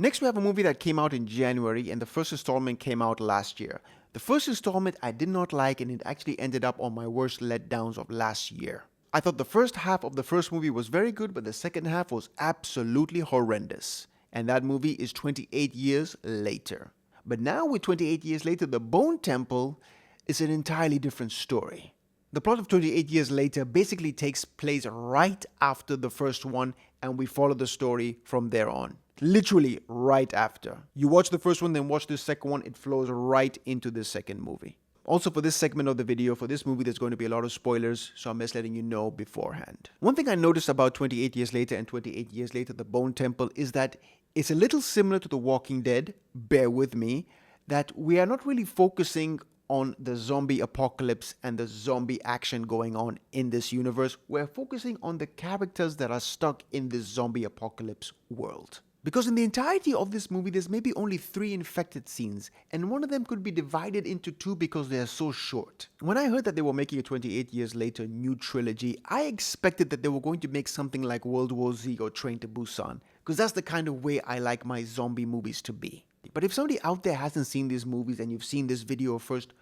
Next, we have a movie that came out in January, and the first installment came out last year. The first installment I did not like, and it actually ended up on my worst letdowns of last year. I thought the first half of the first movie was very good, but the second half was absolutely horrendous. And that movie is 28 years later. But now with 28 years later, The Bone Temple is an entirely different story. The plot of 28 years later basically takes place right after the first one, and we follow the story from there on. Literally right after. You watch the first one, then watch the second one, it flows right into the second movie. Also, for this segment of the video, for this movie, there's going to be a lot of spoilers, so I'm just letting you know beforehand. One thing I noticed about 28 Years Later and 28 Years Later, The Bone Temple, is that it's a little similar to The Walking Dead, bear with me, that we are not really focusing on the zombie apocalypse and the zombie action going on in this universe. We're focusing on the characters that are stuck in this zombie apocalypse world. Because in the entirety of this movie, there's maybe only 3 infected scenes, and one of them could be divided into 2 because they are so short. When I heard that they were making a 28 Years Later new trilogy, I expected that they were going to make something like World War Z or Train to Busan, because that's the kind of way I like my zombie movies to be. But if somebody out there hasn't seen these movies and you've seen this video first,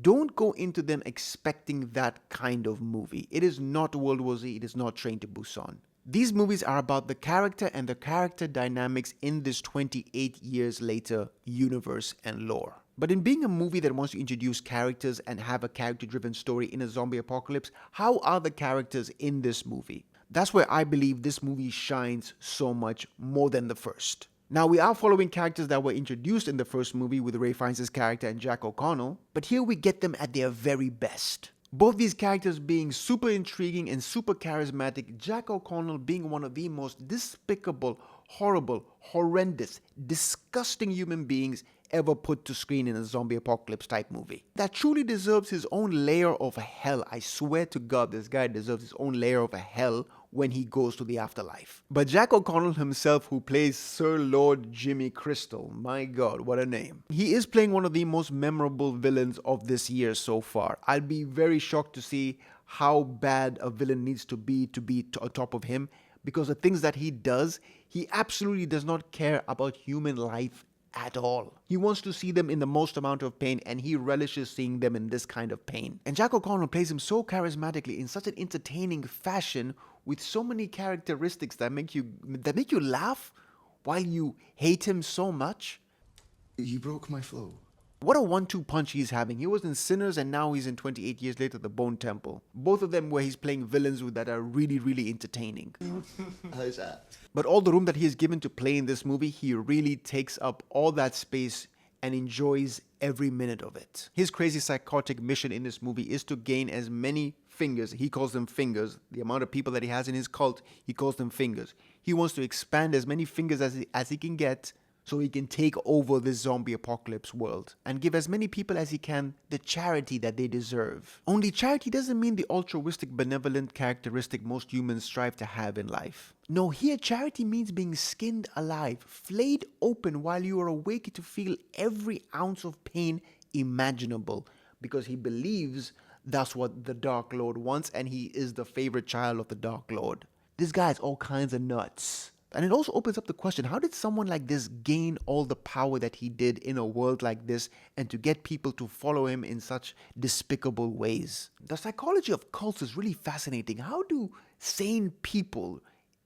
don't go into them expecting that kind of movie. It is not World War Z, it is not Train to Busan. These movies are about the character and the character dynamics in this 28 years later universe and lore. But in being a movie that wants to introduce characters and have a character-driven story in a zombie apocalypse, how are the characters in this movie? That's where I believe this movie shines so much more than the first. Now, we are following characters that were introduced in the first movie with Ray Fiennes' character and Jack O'Connell, but here we get them at their very best. Both these characters being super intriguing and super charismatic, Jack O'Connell being one of the most despicable, horrible, horrendous, disgusting human beings ever put to screen in a zombie apocalypse type movie. That truly deserves his own layer of hell. I swear to God, this guy deserves his own layer of hell when he goes to the afterlife. But Jack O'Connell himself, who plays Sir Lord Jimmy Crystal, my God, what a name. He is playing one of the most memorable villains of this year so far. I'd be very shocked to see how bad a villain needs to be on top of him, because the things that he does, he absolutely does not care about human life at all. He wants to see them in the most amount of pain, and he relishes seeing them in this kind of pain. And Jack O'Connell plays him so charismatically in such an entertaining fashion, with so many characteristics that make you laugh while you hate him so much. You broke my flow. What a 1-2 punch he's having. He was in Sinners and now he's in 28 Years Later, The Bone Temple. Both of them where he's playing villains that are really, really entertaining. How's that? But all the room that he is given to play in this movie, he really takes up all that space and enjoys every minute of it. His crazy psychotic mission in this movie is to gain as many fingers. He calls them fingers. The amount of people that he has in his cult, he calls them fingers. He wants to expand as many fingers as he can get, so he can take over this zombie apocalypse world and give as many people as he can the charity that they deserve. Only charity doesn't mean the altruistic, benevolent characteristic most humans strive to have in life. No, here charity means being skinned alive, flayed open while you are awake to feel every ounce of pain imaginable, because he believes that's what the Dark Lord wants, and he is the favorite child of the Dark Lord. This guy is all kinds of nuts. And it also opens up the question, how did someone like this gain all the power that he did in a world like this, and to get people to follow him in such despicable ways? The psychology of cults is really fascinating. How do sane people,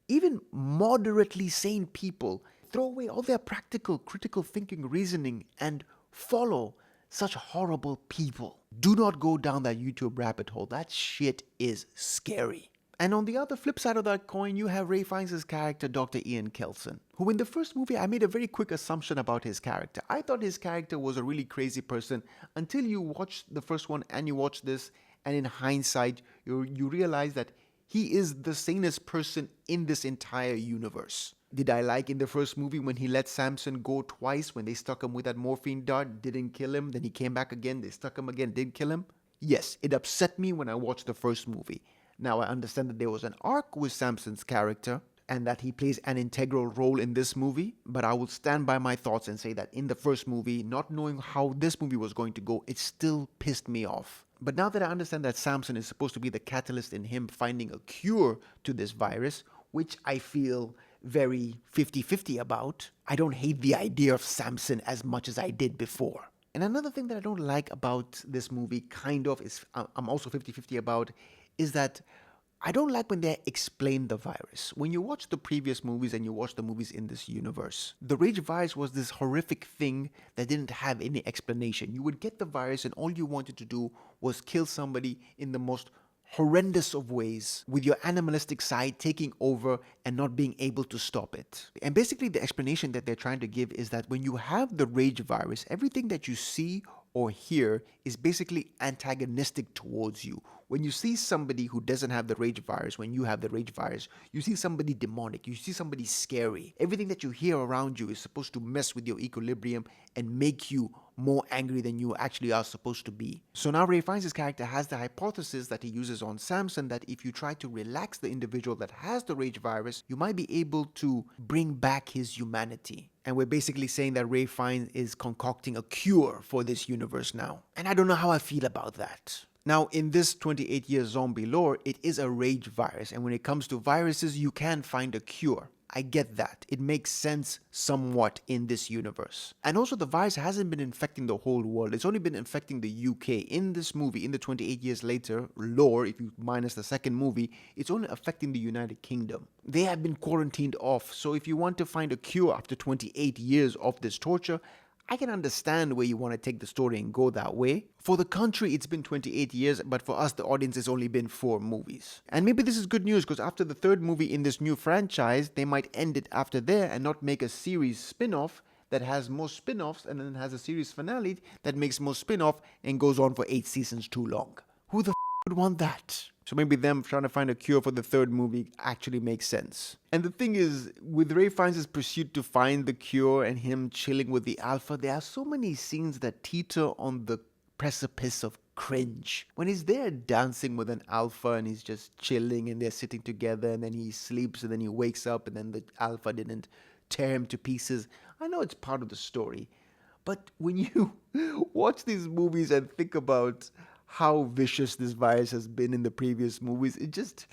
even moderately sane people, throw away all their practical, critical thinking, reasoning, and follow such horrible people? Do not go down that YouTube rabbit hole. That shit is scary. And on the other flip side of that coin, you have Ray Fiennes' character, Dr. Ian Kelson, who in the first movie, I made a very quick assumption about his character. I thought his character was a really crazy person until you watch the first one and you watch this, and in hindsight, you realize that he is the sanest person in this entire universe. Did I like in the first movie when he let Samson go twice, when they stuck him with that morphine dart, didn't kill him, then he came back again, they stuck him again, didn't kill him? Yes, it upset me when I watched the first movie. Now, I understand that there was an arc with Samson's character and that he plays an integral role in this movie, but I will stand by my thoughts and say that in the first movie, not knowing how this movie was going to go, it still pissed me off. But now that I understand that Samson is supposed to be the catalyst in him finding a cure to this virus, which I feel very 50-50 about. I don't hate the idea of Samson as much as I did before. And another thing that I don't like about this movie, kind of, is I'm also 50-50 about, is that I don't like when they explain the virus. When you watch the previous movies and you watch the movies in this universe, the rage virus was this horrific thing that didn't have any explanation. You would get the virus and all you wanted to do was kill somebody in the most horrendous of ways, with your animalistic side taking over and not being able to stop it. And basically the explanation that they're trying to give is that when you have the rage virus, everything that you see or hear is basically antagonistic towards you. When you see somebody who doesn't have the rage virus, when you have the rage virus, you see somebody demonic, you see somebody scary. Everything that you hear around you is supposed to mess with your equilibrium and make you more angry than you actually are supposed to be. So now Ray Fiennes' character has the hypothesis that he uses on Samson, that if you try to relax the individual that has the rage virus, you might be able to bring back his humanity. And we're basically saying that Ray Fiennes is concocting a cure for this universe now. And I don't know how I feel about that. Now, in this 28-year zombie lore, it is a rage virus. And when it comes to viruses, you can find a cure. I get that. It makes sense somewhat in this universe. And also the virus hasn't been infecting the whole world. It's only been infecting the UK. In this movie, in the 28 years later lore, if you minus the second movie, it's only affecting the United Kingdom. They have been quarantined off. So if you want to find a cure after 28 years of this torture, I can understand where you want to take the story and go that way. For the country, it's been 28 years, but for us, the audience, it's only been 4 movies. And maybe this is good news, because after the 3rd movie in this new franchise, they might end it after there and not make a series spin-off that has more spin-offs and then has a series finale that makes more spin-off and goes on for 8 seasons too long. Who the would want that? So maybe them trying to find a cure for the 3rd movie actually makes sense. And the thing is, with Ray Fiennes' pursuit to find the cure and him chilling with the Alpha, there are so many scenes that teeter on the precipice of cringe. When he's there dancing with an Alpha and he's just chilling and they're sitting together and then he sleeps and then he wakes up and then the Alpha didn't tear him to pieces. I know it's part of the story, but when you watch these movies and think about how vicious this virus has been in the previous movies, it just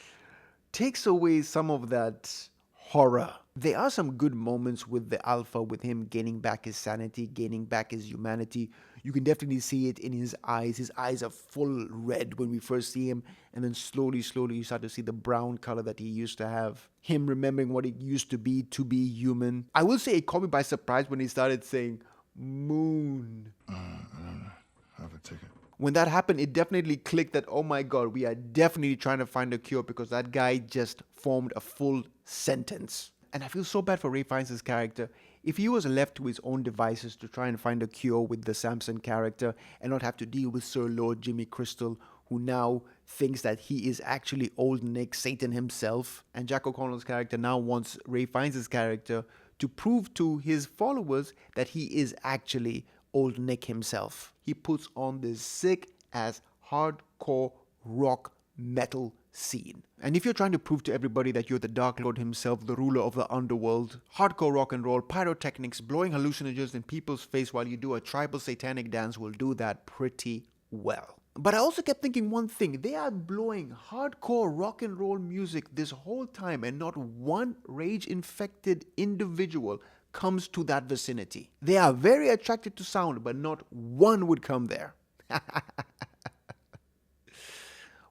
takes away some of that horror. There are some good moments with the Alpha, with him gaining back his sanity, gaining back his humanity. You can definitely see it in his eyes. His eyes are full red when we first see him, and then slowly you start to see the brown color that he used to have. Him remembering what it used to be human. I will say it caught me by surprise when he started saying moon. I don't have a ticket. When that happened, it definitely clicked that, oh my God, we are definitely trying to find a cure, because that guy just formed a full sentence. And I feel so bad for Ray Fiennes' character. If he was left to his own devices to try and find a cure with the Samson character and not have to deal with Sir Lord Jimmy Crystal, who now thinks that he is actually Old Nick, Satan himself, and Jack O'Connell's character now wants Ray Fiennes' character to prove to his followers that he is actually Old Nick himself. He puts on this sick-ass hardcore rock metal scene. And if you're trying to prove to everybody that you're the Dark Lord himself, the ruler of the underworld, hardcore rock and roll, pyrotechnics, blowing hallucinogens in people's face while you do a tribal satanic dance will do that pretty well. But I also kept thinking one thing. They are blowing hardcore rock and roll music this whole time, and not one rage-infected individual comes to that vicinity. They are very attracted to sound, but not one would come there.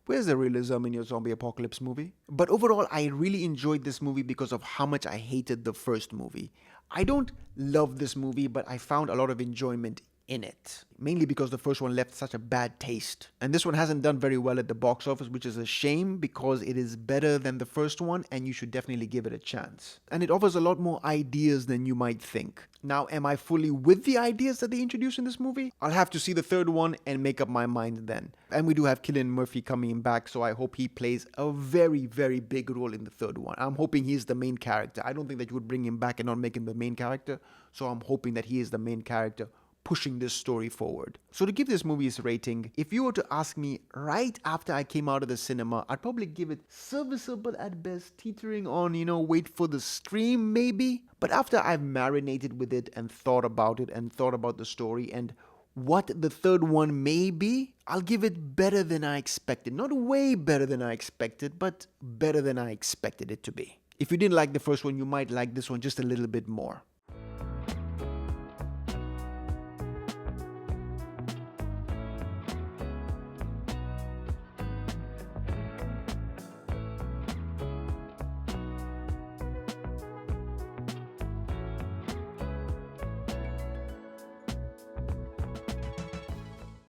Where's the realism in your zombie apocalypse movie? But overall, I really enjoyed this movie because of how much I hated the first movie. I don't love this movie, but I found a lot of enjoyment in it, mainly because the first one left such a bad taste. And this one hasn't done very well at the box office, which is a shame, because it is better than the first one and you should definitely give it a chance. And it offers a lot more ideas than you might think. Now, am I fully with the ideas that they introduced in this movie? I'll have to see the third one and make up my mind then. And we do have Cillian Murphy coming back, so I hope he plays a very, very big role in the third one. I'm hoping he's the main character. I don't think that you would bring him back and not make him the main character, so I'm hoping that he is the main character pushing this story forward. So to give this movie its rating, if you were to ask me right after I came out of the cinema, I'd probably give it serviceable at best, teetering on, wait for the stream maybe. But after I've marinated with it and thought about the story and what the third one may be, I'll give it better than I expected. Not way better than I expected, but better than I expected it to be. If you didn't like the first one, you might like this one just a little bit more.